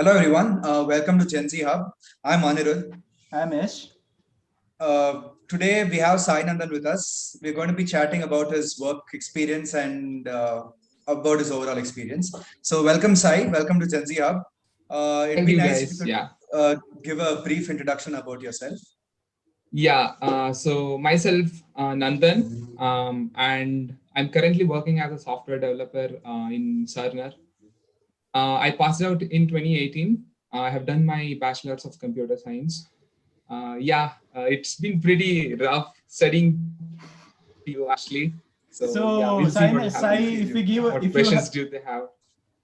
Hello everyone, welcome to Gen Z Hub. I'm Anirudh. I'm Ish. Today we have Sai Nandan with us. We're going to be chatting about his work experience and about his overall experience. So welcome Sai, welcome to Gen Z Hub. It'd Thank be you nice if guys. you Yeah. could give a brief introduction about yourself. Yeah. So myself, Nandan, and I'm currently working as a software developer in Cerner. I passed out in 2018. I have done my bachelor's of computer science. It's been pretty rough studying you actually. So, Yeah, we'll see what Sai, happens. What questions do they have?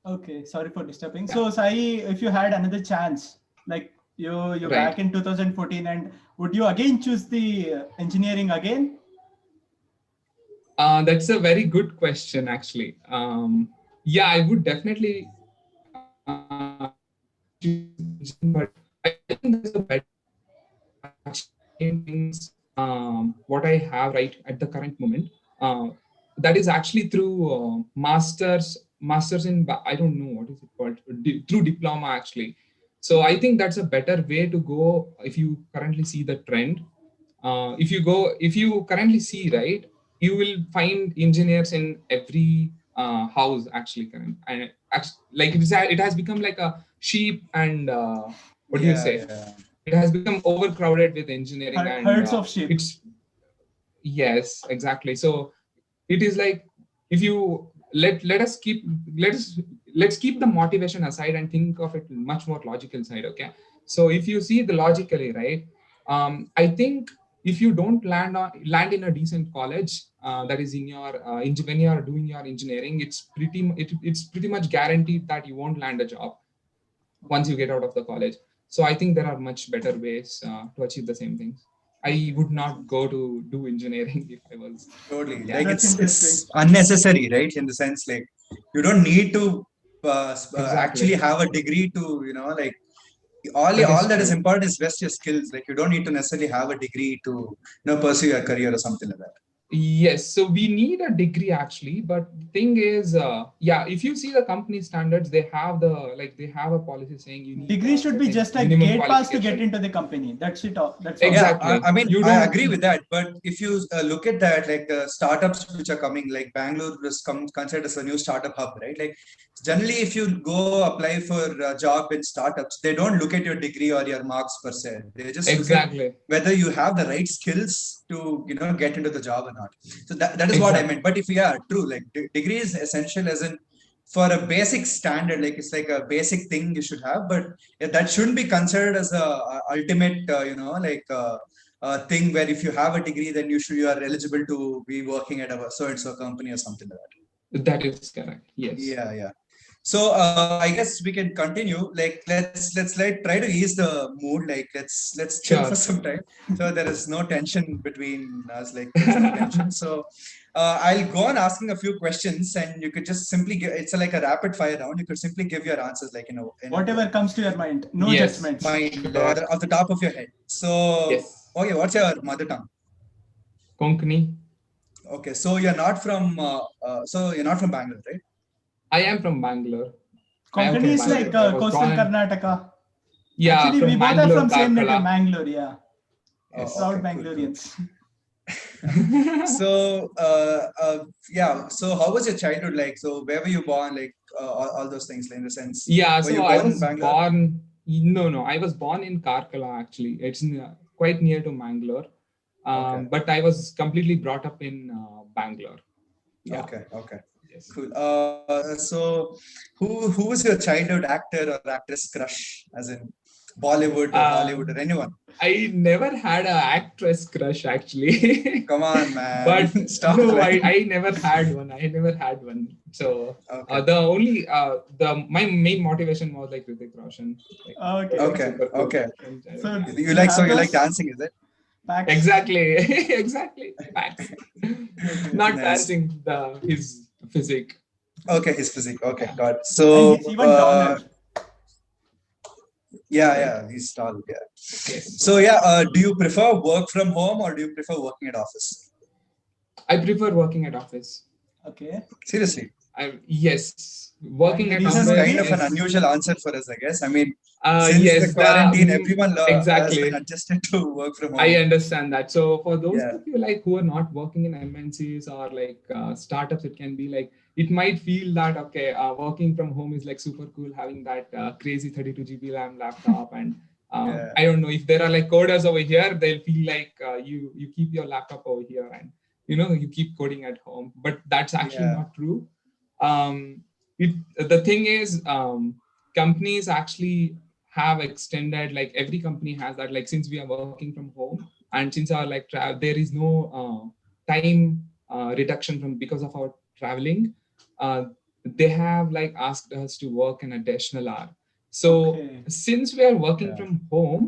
Okay, sorry for disturbing. So, Sai, if you had another chance, like you're Right. back in 2014, and would you again choose the engineering again? That's a very good question, actually. Yeah, I would definitely choose, but I think there's a better things what I have right at the current moment. That is actually through masters in I don't know what is it called, through diploma actually. So I think that's a better way to go if you currently see the trend. If you currently see, right, you will find engineers in every house actually current, and like it has become like a sheep and what do you say? Yeah. It has become overcrowded with engineering and Herds of sheep. It's yes, exactly. So it is like if you let's keep the motivation aside and think of it much more logical side. Okay, so if you see the logically, right, I think if you don't land in a decent college that is in your when you are doing your engineering, it's pretty much guaranteed that you won't land a job once you get out of the college. So I think there are much better ways to achieve the same things. I would not go to do engineering if I was Totally. Yeah. Like That's it's unnecessary, right? In the sense like you don't need to actually Exactly. have a degree to, like That is all that is true. important is just your skills. Like you don't need to necessarily have a degree to pursue your career or something like that. Yes, so we need a degree actually, but the thing is, if you see the company standards, they have a policy saying you need Degree should be certain just a minimum gate pass to get qualification. into the company. That's it. That's all. Exactly. Yeah, I mean, You I don't. agree with that. But if you look at that, like the startups which are coming, like Bangalore is considered as a new startup hub, right? Like generally, if you go apply for a job in startups, they don't look at your degree or your marks per se. They just look at Exactly. whether you have the right skills to, get into the job or not. So that is what I Exactly. meant. But if true, like degree is essential as in for a basic standard, like it's like a basic thing you should have, but that shouldn't be considered as a ultimate, thing where if you have a degree, then you are eligible to be working at a so and so company or something like that. That is correct. Yes. Yeah. So I guess we can continue. Like let's like try to ease the mood. Like let's chill Sure. for some time. So there is no tension between us. Like there's no tension. So I'll go on asking a few questions, and you could just simply give. It's like a rapid fire round. You could simply give your answers, like Whatever comes to your mind. No Yes. judgments. mind or off the top of your head. So Yes. okay, what's your mother tongue? Konkani. Okay, so you're not from Bangalore, right? I am from Bangalore. I am Konkani from is Bangalore. like I was coastal born in- Karnataka. Yeah, Actually, from we both are Bangalore, from same native, Karkala. Mangalore. Yeah. Oh, Proud okay, cool. Bangaloreans. So so how was your childhood like? So where were you born, like all those things, like, in the sense, Yeah, were so you I born in was Bangalore? born. No, I was born in Karkala actually. It's quite near to Mangalore. Okay. But I was completely brought up in Bangalore. Yeah. Okay, Yes. cool. So who was your childhood actor or actress crush, as in Bollywood or Hollywood or anyone? I never had an actress crush actually. Come on, man. But Stop no, lying. I never had one. I never had one. So Okay. my main motivation was like Hrithik Roshan. Like, Okay. super cool. Okay. So You like those dancing, is it? facts? Exactly. Exactly. Facts. Not Nice. dancing, his physique. Okay, his physique. Okay, got it. And So he's even taller. yeah, he's tall. Yeah. Yes. So do you prefer work from home or do you prefer working at office? I prefer working at office. Okay. Seriously? Yes, working at This This is Numbers kind of an is unusual answer for us, I guess. I mean, since yes, the quarantine, the everyone has exactly. been adjusted to work from home. I understand that. So for those Yeah. of you like who are not working in MNCs or like startups, it can be like it might feel that okay, working from home is like super cool, having that crazy 32 GB RAM laptop, and Yeah. I don't know if there are like coders over here, they'll feel like you keep your laptop over here and you keep coding at home, but that's actually Yeah. not true. The thing is, companies actually have extended, like every company has that, like since we are working from home and since our like there is no time reduction from because of our traveling, they have like asked us to work an additional hour. So Okay. since we are working Yeah. from home,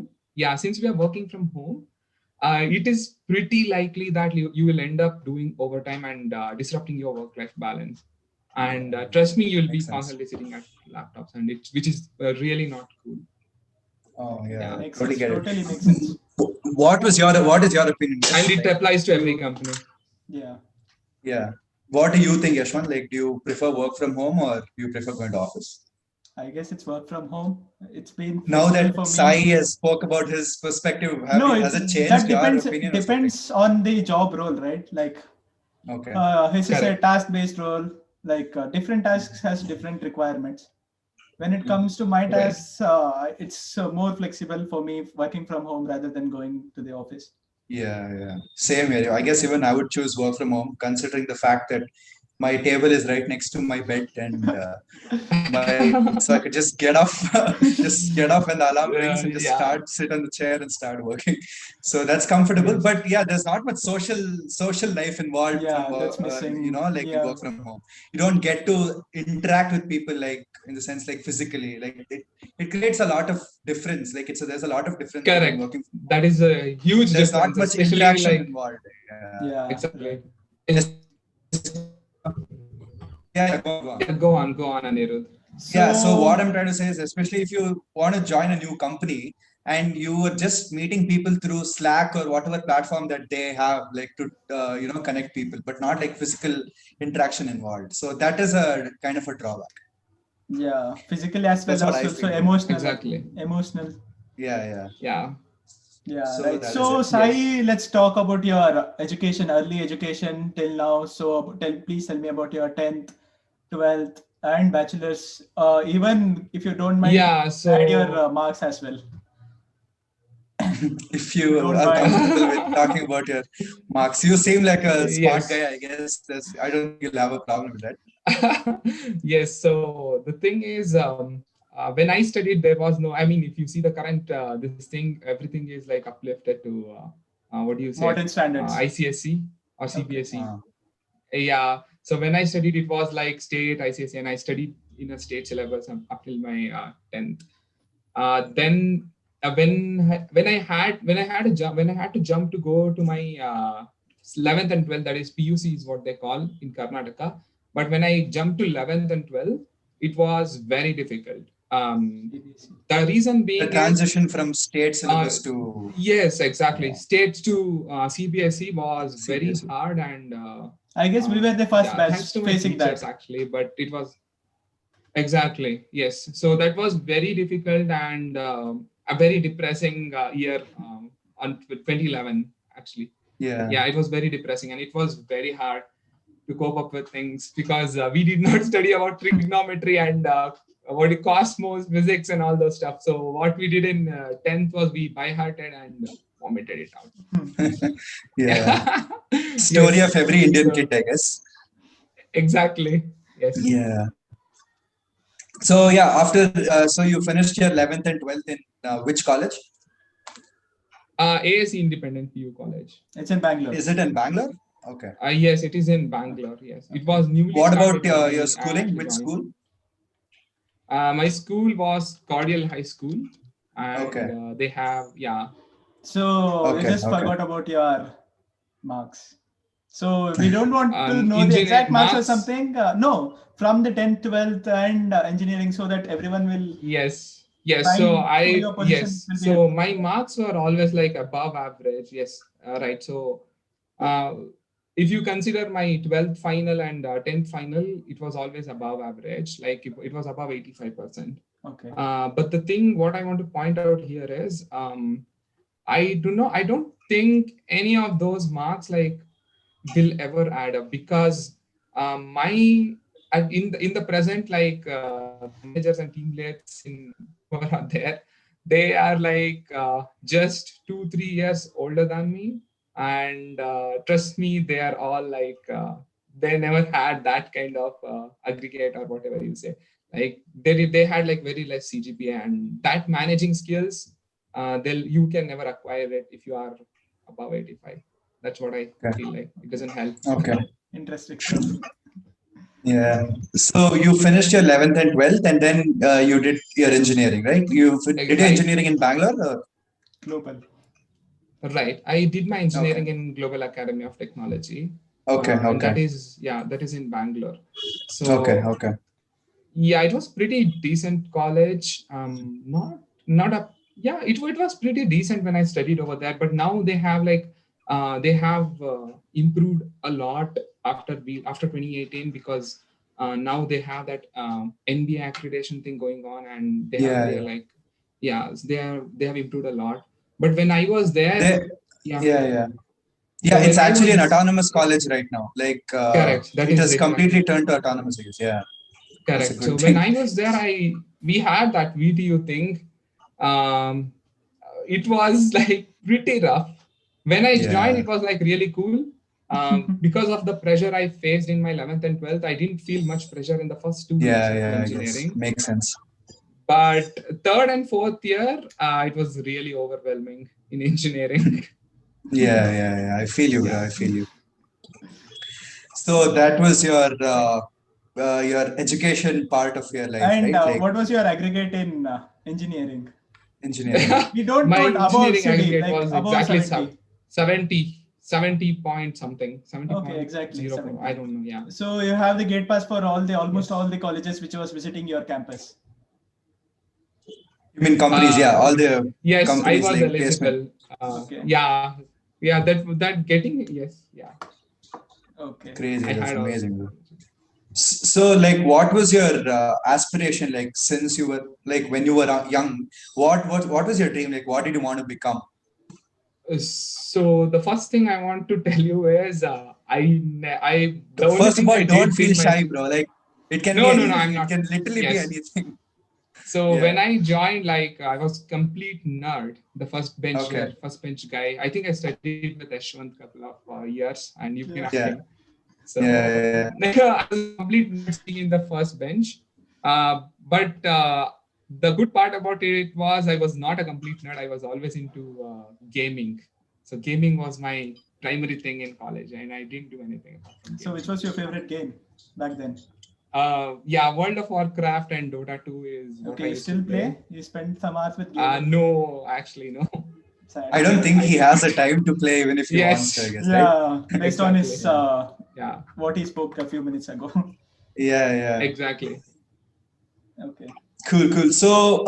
it is pretty likely that you will end up doing overtime and disrupting your work-life balance. And trust me, you'll be Makes sense. constantly sitting at laptops, and which is really not cool. Oh yeah, Yeah. Makes totally sense. get it. Totally makes sense. What is your opinion? Yash? And it Like, applies to every you- company. Yeah. Yeah. What do you think, Yashwant? Like, do you prefer work from home or do you prefer going to office? I guess it's work from home. It's been Now flexible that for me. Sai has spoke about his perspective, has it changed that your depends. opinion? or something? Depends on the job role, right? Like Okay. his is a Correct. task-based role. Like different tasks has different requirements. When it Mhm. comes to my Right. tasks, it's more flexible for me working from home rather than going to the office. Yeah. Same here. I guess even I would choose work from home, considering the fact that my table is right next to my bed, and so I could just get off, when the alarm rings, and just sit on the chair and start working. So that's comfortable. Yes. But yeah, there's not much social life involved. Yeah, from, that's missing. like you Yeah. work from home. You don't get to interact with people like in the sense like physically. Like it creates a lot of difference. Like there's a lot of difference between Correct. working from home. That is a huge There's difference, not much especially interaction like involved. Yeah. exactly. Yeah, go on. Go on, Anirudh. So what I'm trying to say is, especially if you want to join a new company and you are just meeting people through Slack or whatever platform that they have, like to connect people, but not like physical interaction involved. So that is a kind of a drawback. Yeah, physically as well That's what as I also feel. emotional. Exactly. Emotional. Yeah. Yeah. Yeah, So right. that So is it. Sai, let's talk about your education, early education till now. So please tell me about your 10th, 12th, and bachelor's. Even if you don't mind, Yeah. add So your marks as well. If you Don't are mind. comfortable with talking about your marks, you seem like a smart Yes. guy. I guess I don't think you'll have a problem with that. Yes. So the thing is, when I studied, there was no. I mean, if you see the current this thing, everything is like uplifted to what do you say? Modern standards. ICSE or Okay. CBSE. Yeah. So when I studied, it was like state ICSE, and I studied in a state syllabus up till my 10th. Then when I had to jump to go to my 11th and 12th, that is PUC is what they call in Karnataka. But when I jumped to 11th and 12th, it was very difficult. The reason being The transition from state syllabus to yes, exactly. Yeah. State to CBSE was very CBSE. hard, and I guess we were the first batch thanks to my facing teachers that. actually, but it was exactly yes. So that was very difficult and a very depressing year on 2011 actually. yeah. It was very depressing, and it was very hard to cope up with things because we did not study about trigonometry and cosmos, physics, and all those stuff. So what we did in 10th was we by-hearted and vomited it out. Yeah. Story Yes. of every Indian So- kid, I guess. Exactly. Yes. Yeah. So yeah, after so you finished your 11th and 12th in which college? ASE Independent PU College. It's in Bangalore. Is it in Bangalore? Okay. Yes, it is in Bangalore. Yes, it was newly. What about started when your I schooling? actually Which joined. school? My school was Cordial High School, and Okay. they have So Okay, you just okay. forgot about your marks. So we don't want to know the engineer exact marks or marks? something. No, from the 10th, 12th, and engineering, so that everyone will. Yes. Trying So for your position will be So my marks were always like above average. Yes. Right. So if you consider my 12th final and 10th final, it was always above average, like it was above 85%. Okay. But the thing, what I want to point out here is, I don't think any of those marks like will ever add up, because in the present, like the managers and team leads who are there, they are like just 2-3 years older than me, and trust me, they are all like they never had that kind of aggregate or whatever you say. Like they had like very less CGPA, and that managing skills, you can never acquire it if you are above 85. That's what I feel like. It doesn't help. Okay. Interesting stuff. Yeah. So you finished your 11th and 12th, and then you did your engineering, right? You did your engineering in Bangalore or? Global. Right. I did my engineering in Global Academy of Technology. Okay. And that is in Bangalore. So okay. Yeah, it was pretty decent college. It was pretty decent when I studied over there. But now they have improved a lot after 2018, because now they have that NBA accreditation thing going on, and they have improved a lot. But when I was there, it's actually an autonomous college right now. Like correct. It has completely turned to autonomous. Yeah. Correct. So when I was there, we had that VTU thing. It was like pretty rough. When I joined, it was like really cool. Because of the pressure I faced in my 11th and 12th, I didn't feel much pressure in the first 2 years of engineering. Makes sense. But third and fourth year, it was really overwhelming in engineering. Yeah. I feel you, bro. I feel you. So that was your education part of your life, and right? what was your aggregate in engineering? Engineering. We don't my put above engineering city, aggregate was above exactly 70 point something. 70 okay, exactly. 0. I don't know. Yeah. So you have the gate pass for almost all the colleges which was visiting your campus. You mean companies? All the yes, companies. I was eligible. Okay. Yeah. That getting yes. Yeah. Okay. Crazy. That's amazing, bro. So, like, what was your aspiration? Like, since you were when you were young, what was your dream? Like, what did you want to become? So the first thing I want to tell you is first of all, don't feel shy, bro. Like, it can be anything. I'm not. It can literally be anything. So when I joined, like, I was complete nerd, the first bench guy. I think I studied with Ashwant a couple of years, and you can ask him. So I was complete nerd in the first bench. But the good part about it was I was not a complete nerd. I was always into gaming. So gaming was my primary thing in college, and I didn't do anything apart from gaming. So which was your favorite game back then? World of Warcraft and Dota 2 is what you still play? You spend some hours with gaming? No, actually, no. I don't think he has the time to play even if he wants to, I guess. Yeah, right? Based on his what he spoke a few minutes ago. Yeah. Exactly. Okay. Cool. So,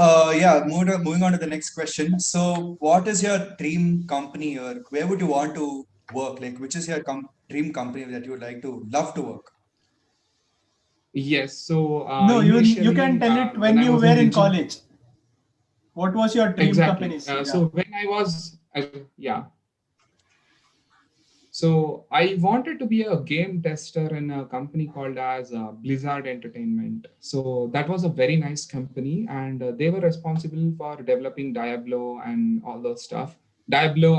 moving on to the next question. So, what is your dream company, or where would you want to work? Like, which is your dream company that you would love to work? Yes. So, no, you can tell it when you were in college. What was your dream company? So when I was, So I wanted to be a game tester in a company called as Blizzard Entertainment. So that was a very nice company, and they were responsible for developing Diablo and all those stuff. Diablo,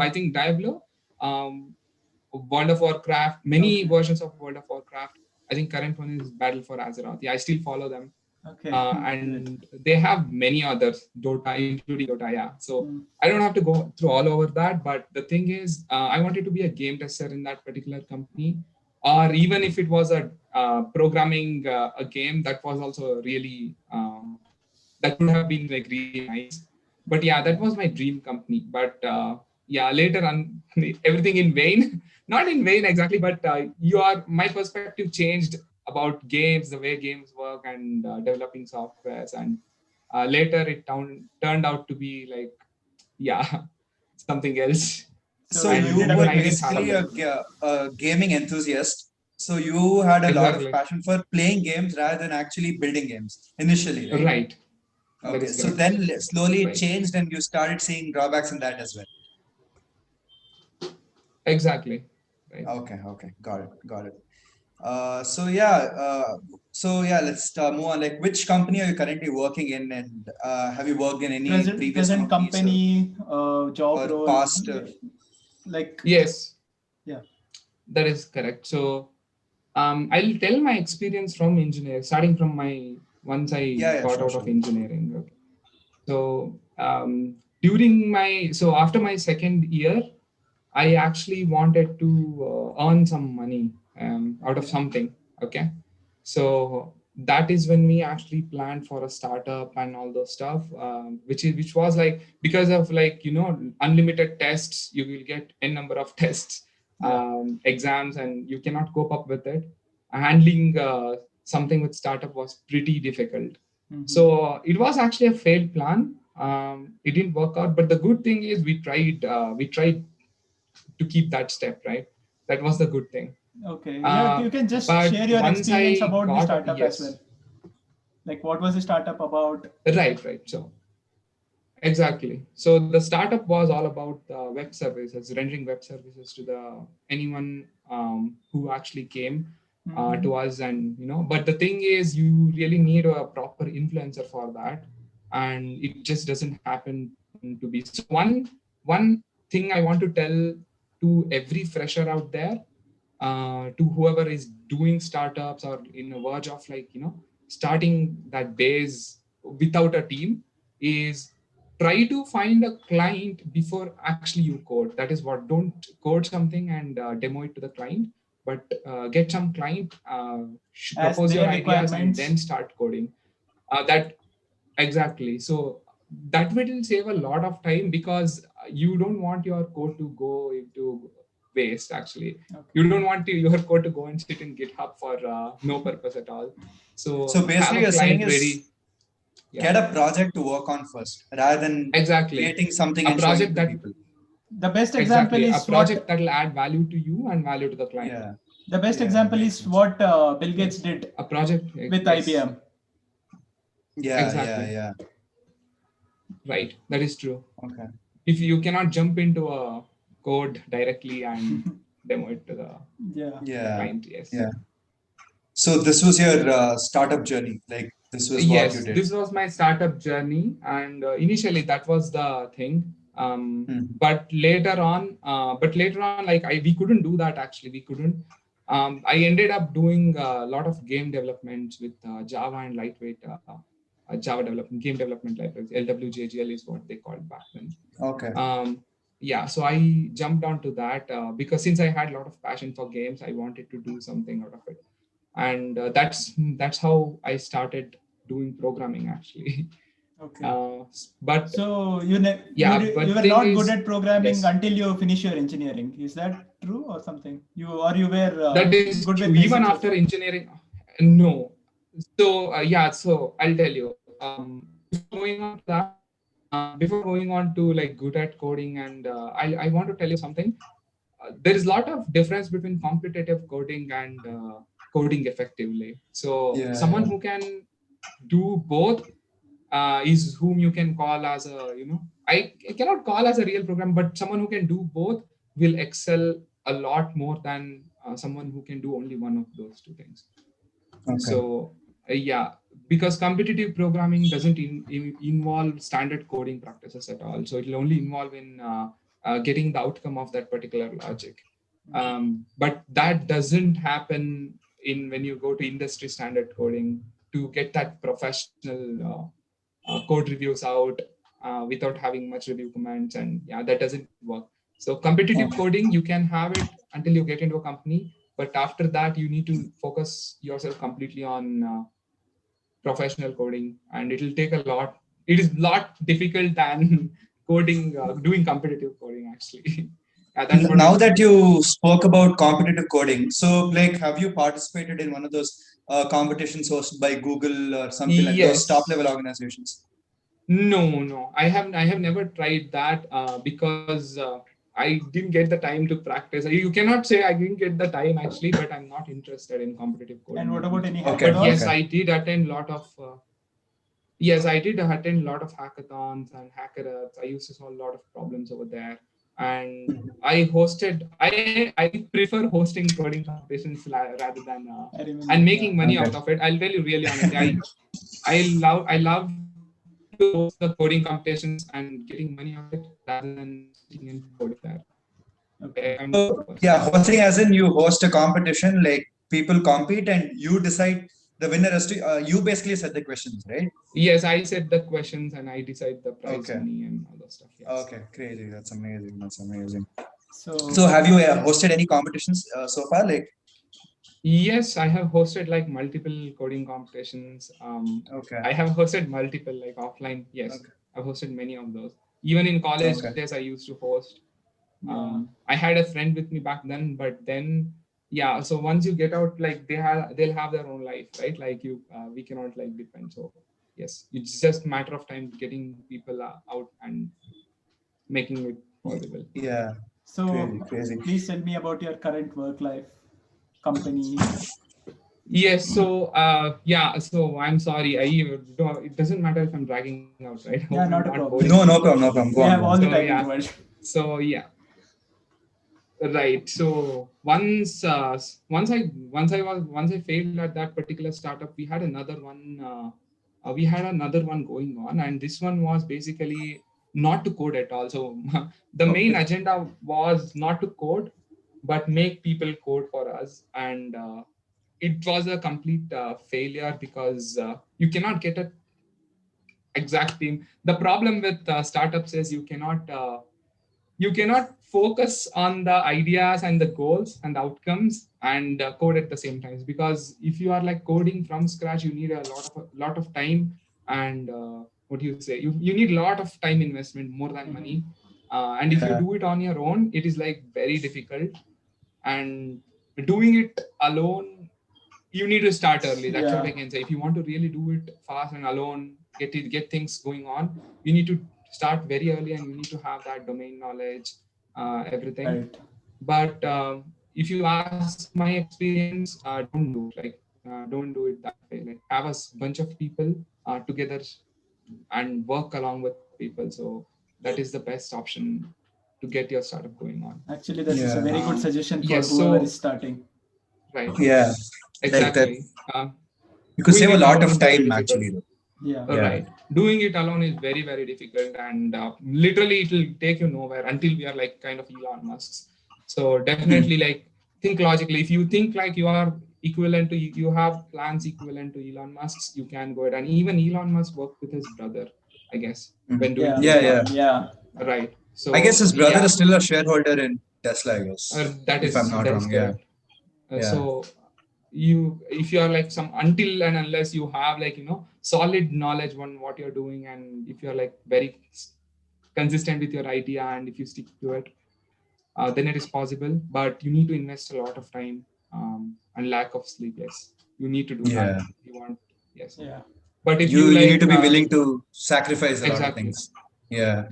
World of Warcraft, many versions of World of Warcraft. I think current one is Battle for Azeroth. Yeah, I still follow them. Okay. And they have many others, Dota, including Dota. Yeah. So I don't have to go through all over that. But the thing is, I wanted to be a game tester in that particular company, or even if it was a programming a game, that was also really that would have been like really nice. But yeah, that was my dream company. But later on, everything in vain. Not in vain exactly, but my perspective changed about games, the way games work, and developing softwares. And later it turned out to be like, something else. So you you did a were quick basically experiment. a gaming enthusiast. So you had a lot of Exactly. passion for playing games rather than actually building games initially, right? Right. That Okay. is So correct. then slowly it Right. changed and you started seeing drawbacks in that as well. Exactly. Right. Okay. Okay. Got it. Got it. So yeah, let's move on. Like, which company are you currently working in, and have you worked in any previous Present companies company, job or role, past? like, Yes, yeah. that is correct. So I'll tell my experience from engineering, starting from my once I Yeah, got sure, out of sure. engineering. Okay. So so after my second year, I actually wanted to earn some money out of Okay. something. Okay. So that is when we actually planned for a startup and all those stuff, which was like, because of like, unlimited tests, you will get n number of tests, exams, and you cannot cope up with it. Handling something with startup was pretty difficult. So it was actually a failed plan. It didn't work out, but the good thing is we tried to keep that step, right? That was the good thing. Okay. Yeah, you can just But share your once experience I about the got, startup as yes, well. Like, what was the startup about? right. So exactly. So the startup was all about web services, rendering web services to the anyone who actually came to us, and But the thing is, you really need a proper influencer for that, and it just doesn't happen to be. So one thing I want to tell to every fresher out there, to whoever is doing startups or in the verge of starting that base without a team, is try to find a client before actually you code. That is what, don't code something and demo it to the client, but get some client, As propose your their ideas, and requirements. then start coding. That exactly. So that will save a lot of time, because you don't want your code to go into waste. Actually, you don't want your code to go and sit in GitHub for no purpose at all. So So have basically, a you're saying client is ready. Yeah, get a project to work on first, rather than exactly. creating something A and showing project it to that people. The best example exactly a is project what that will add value to you and value to the client. Yeah. the best Yeah, example makes is sense. what Bill Gates Yes. did A project with yes. IBM. Yeah, Exactly. yeah. Right. That is true. Okay. If you cannot jump into a code directly and demo it to the Yeah. client, yes. Yeah. So this was your startup journey. Like, this was what you Yes, did. this was my startup journey, and initially that was the thing. But later on, like we couldn't do that. Actually, we couldn't. I ended up doing a lot of game development with Java and lightweight Java development, game development libraries. LWJGL is what they called back then. Okay. Yeah, so I jumped onto that because since I had a lot of passion for games, I wanted to do something out of it, and that's how I started doing programming, actually. Okay. But So but you were thing not is, good at programming yes, until you finish your engineering. Is that true or something? You were that is good true. with Even basics after also? engineering, no. So so I'll tell you. Before going on to like good at coding, and I want to tell you something. There is a lot of difference between competitive coding and coding effectively. So Yeah, someone yeah. who can do both is whom you can call as a, I cannot call as a real program, but someone who can do both will excel a lot more than someone who can do only one of those two things. Okay. So because competitive programming doesn't involve standard coding practices at all. So it will only involve in getting the outcome of that particular logic. But that doesn't happen when you go to industry standard coding to get that professional code reviews out without having much review comments, and that doesn't work. So competitive coding, you can have it until you get into a company, but after that you need to focus yourself completely on professional coding, and it will take a lot. It is a lot difficult than coding, doing competitive coding, actually. That's what Now that you spoke about competitive coding, so like, have you participated in one of those competitions hosted by Google or something like those top level organizations? No, I have never tried that because I didn't get the time to practice. You cannot say I didn't get the time actually, but I'm not interested in competitive coding. And what about any Okay, hackathons? Yes, I did attend a lot of. Yes, I did attend a lot of hackathons and hackathons. I used to solve a lot of problems over there, and I hosted. I prefer hosting coding competitions rather than I remember, and making money Okay. out of it. I'll tell you really honestly. I love to host the coding competitions and getting money out of it rather than sitting and coding there. Okay. Yeah, hosting as in you host a competition, like people compete and you decide the winner as to you basically set the questions, right? Yes, I set the questions and I decide the prize Okay. money and all that stuff. Yes. Okay, crazy. That's amazing. That's amazing. So have you hosted any competitions so far? Like, Yes, I have hosted like multiple coding competitions. okay. I have hosted multiple like offline. Yes, Okay. I've hosted many of those. Even in college Okay. days, I used to host. yeah. I had a friend with me back then, but then yeah. So once you get out, like they'll have their own life, right? Like we cannot like depend. So yes, it's just matter of time getting people out and making it possible. Yeah. So Crazy. please tell me about your current work life, company. Yes. So yeah. So I'm sorry. It doesn't matter if I'm dragging out, right? Yeah, I'm not a problem. boring No people. problem. No problem. Go We on. have Go all on. the So, time yeah. in the world. So yeah. Right. So once I failed at that particular startup, we had another one. We had another one going on, and this one was basically not to code at all. So the main Okay. agenda was not to code, but make people code for us, and it was a complete failure because you cannot get a exact team. The problem with startups is you cannot focus on the ideas and the goals and the outcomes and code at the same time, because if you are like coding from scratch, you need a lot of time and what do you say, you need a lot of time investment more than money, and if you Yeah. do it on your own, it is like very difficult, and doing it alone, you need to start early. That's what I can say. If you want to really do it fast and alone, get things going on, you need to start very early and you need to have that domain knowledge, everything. Right. But if you ask my experience, don't do it that way. Like have a bunch of people together and work along with people. So that is the best option to get your startup going on. Actually, this is a Yeah. very good suggestion for yes, whoever so- is starting. Right. Yeah. Exactly. You could Doing save a it lot alone of is very time difficult. actually. Yeah. Yeah. Right. Doing it alone is very, very difficult, and literally it will take you nowhere until we are like kind of Elon Musk's. So definitely like think logically. If you think like you are equivalent to, you have plans equivalent to Elon Musk's, you can go ahead. And even Elon Musk worked with his brother, I guess, when doing Yeah. Tesla. Yeah. Right. So I guess his brother yeah, is still a shareholder in Tesla, I guess. that if is I'm not that wrong. is Yeah. correct. Yeah. So if you are like until and unless you have like solid knowledge on what you're doing, and if you're like very consistent with your idea and if you stick to it, then it is possible, but you need to invest a lot of time and lack of sleep. Yes, you need to do Yeah. that if you want. Yes. Yeah. But if You like, need to be willing to sacrifice a lot of exactly. things. Yeah.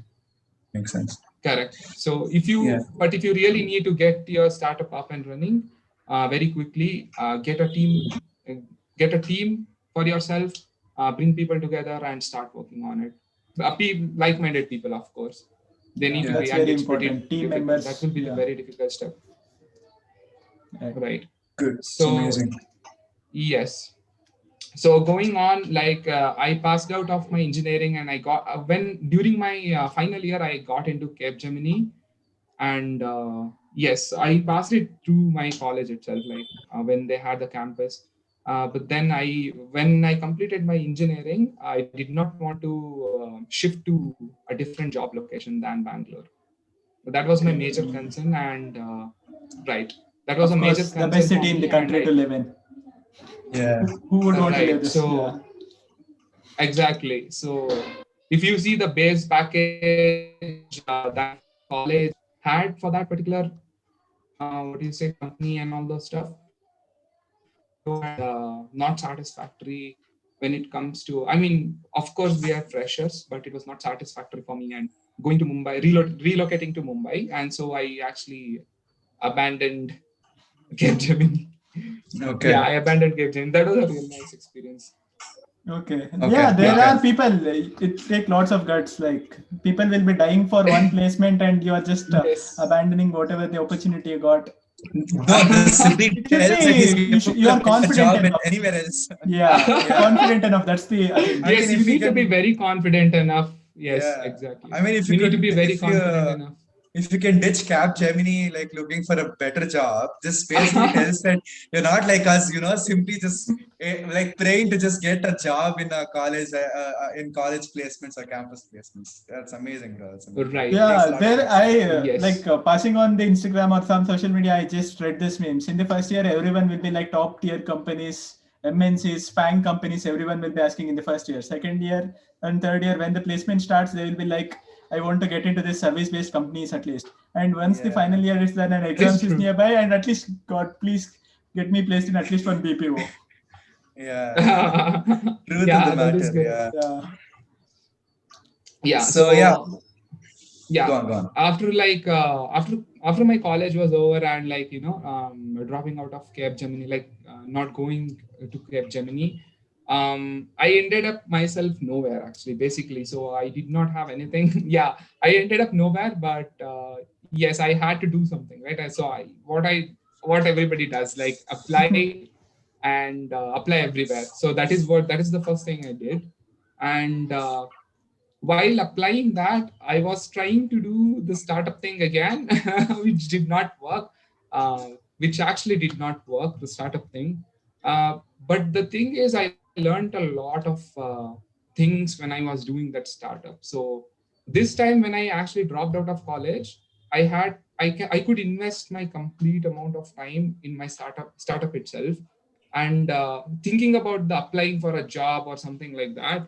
Makes sense. Correct. So if you really need to get your startup up and running very quickly, get a team for yourself, bring people together and start working on it. Like-minded people, of course. They need to That's be, and very it's pretty important. Team difficult. members. That will be a very difficult step. Right. Good. It's So amazing. yes. So going on, like I passed out of my engineering, and I got during my final year, I got into Capgemini, and yes, I passed it through my college itself, like when they had the campus. But then when I completed my engineering, I did not want to shift to a different job location than Bangalore. So that was my major concern, and right, that was Of a major course, concern. the best for city in me, the country and to live in. Yeah. Who would want to Right, live this? so- Exactly. So if you see the base package that college had for that particular company and all those stuff, not satisfactory when it comes to, I mean, of course we are freshers, but it was not satisfactory for me, and going to Mumbai, relocating to Mumbai, and so I actually abandoned Capgemini. Okay. Yeah, I abandoned Capgemini. That was a real nice experience. Okay. Okay, Yeah, there okay. are people. It take lots of guts. Like people will be dying for one placement, and you are just Yes. abandoning whatever the opportunity you got. No, this simply It should tells that he's be you capable are of getting a confident job in enough. anywhere else. Yeah, confident enough. That's the thing. I Yes, mean, you if you need to be can- very confident enough. Yes, Yeah. exactly. I mean, if you you need to could- be very if you, confident enough. If you can ditch Capgemini, like looking for a better job, this basically tells that you're not like us, simply just like praying to just get a job in a college, in college placements or campus placements. That's amazing, bro. That's amazing. Right. It takes a Yeah, lot of there guts. I Yes. like passing on the Instagram or some social media. I just read this memes. In the first year, everyone will be like top tier companies, MNCs, FANG companies. Everyone will be asking in the first year. Second year and third year, when the placement starts, they will be like, I want to get into this service-based companies at least. And once the Yeah. final year is done and exams is true. nearby, and at least God, please get me placed in at least one BPO. Yeah. Yeah, Truth of the that matter. is good. Yeah. Yeah. Yeah. So, yeah. Yeah. Go on. After my college was over and like dropping out of Capgemini, like not going to Capgemini, I ended up myself nowhere actually, basically. So I did not have anything. Yeah, I ended up nowhere, but yes, I had to do something, right? So what everybody does, like apply and apply everywhere. So that is the first thing I did, and while applying that, I was trying to do the startup thing again, which did not work, which actually did not work, the startup thing. But the thing is, I learned a lot of things when I was doing that startup. So this time when I actually dropped out of college, I could invest my complete amount of time in my startup itself. And thinking about the applying for a job or something like that,